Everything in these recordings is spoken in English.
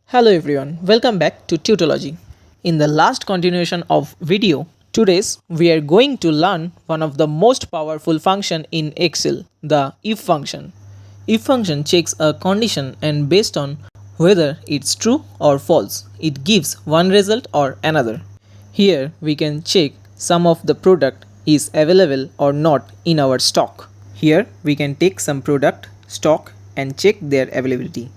Hello everyone, welcome back to Tutology. In the last continuation of video, today's we are going to learn one of the most powerful function in Excel, the if function. If function checks a condition and based on whether it's true or false, it gives one result or another. Here we can check some of the product is available or not in our stock. Here we can take some product, stock and check their availability.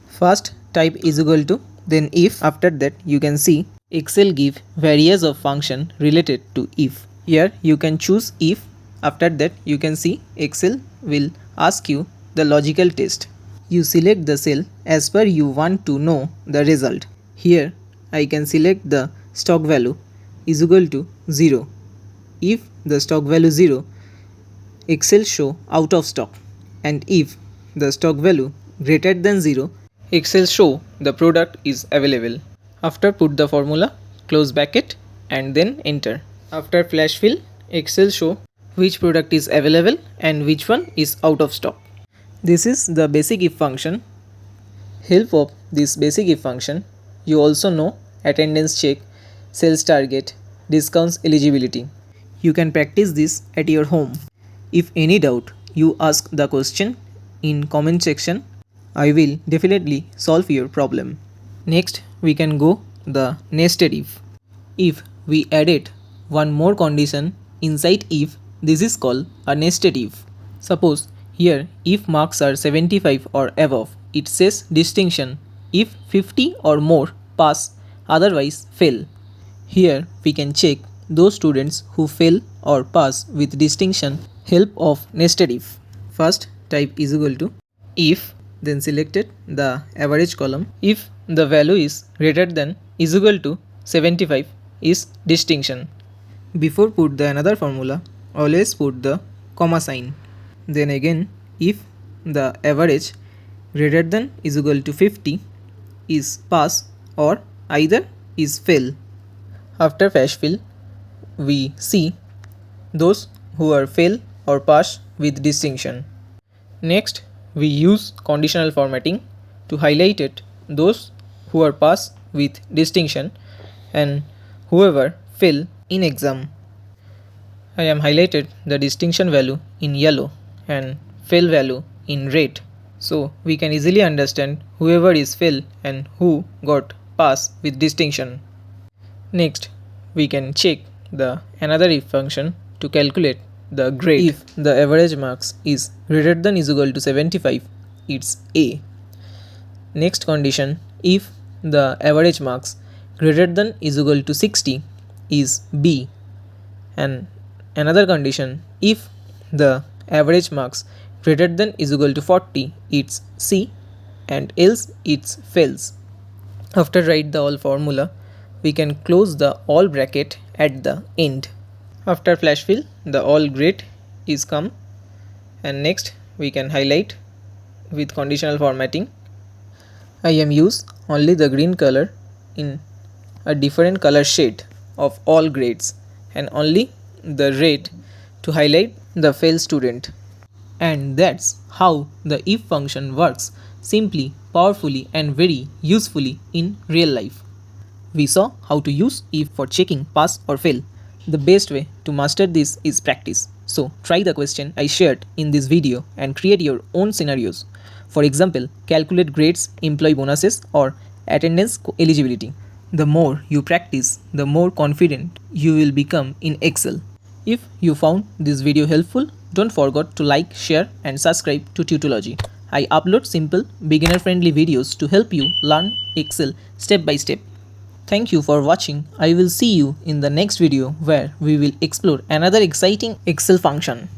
First type is equal to, then if. After that you can see Excel give various of function related to if. Here you can choose if. After that you can see Excel will ask you the logical test. You select the cell as per you want to know the result. Here I can select the stock value is equal to 0. If the stock value 0, Excel show out of stock, and if the stock value greater than 0, Excel show the product is available. After put the formula, close bracket and then enter. After flash fill, Excel show which product is available and which one is out of stock. This is the basic if function. Help of this basic if function, you also know attendance check, sales target, discounts eligibility. You can practice this at your home. If any doubt, you ask the question in comment section. I will definitely solve your problem. Next, we can go the nested if. If we added one more condition inside if, this is called a nested if. Suppose here if marks are 75 or above, it says distinction. If 50 or more, pass, otherwise fail. Here we can check those students who fail or pass with distinction. Help of nested if. First type is equal to if, then selected the average column. If the value is greater than is equal to 75 is distinction. Before put the another formula, always put the comma sign. Then again if the average greater than is equal to 50 is pass or either is fail. After flash fill, we see those who are fail or pass with distinction. Next, we use conditional formatting to highlight it those who are pass with distinction and whoever fail in exam. I am highlighted the distinction value in yellow and fail value in red, so we can easily understand whoever is fail and who got pass with distinction. Next, we can check the another if function to calculate the grade. If the average marks is greater than is equal to 75, it's A. Next condition, if the average marks greater than is equal to 60 is B. And another condition, if the average marks greater than is equal to 40, it's C, and else it's fails. After write the all formula, we can close the all bracket at the end. After flash fill, the all grade is come, and next we can highlight with conditional formatting. I am use only the green color in a different color shade of all grades and only the red to highlight the fail student. And that's how the if function works simply, powerfully and very usefully in real life. We saw how to use if for checking pass or fail. The best way to master this is practice. So try the question I shared in this video and create your own scenarios. For example, calculate grades, employee bonuses or attendance eligibility. The more you practice, the more confident you will become in Excel. If you found this video helpful, don't forget to like, share and subscribe to Tutology. I upload simple, beginner-friendly videos to help you learn Excel step by step. Thank you for watching. I will see you in the next video where we will explore another exciting Excel function.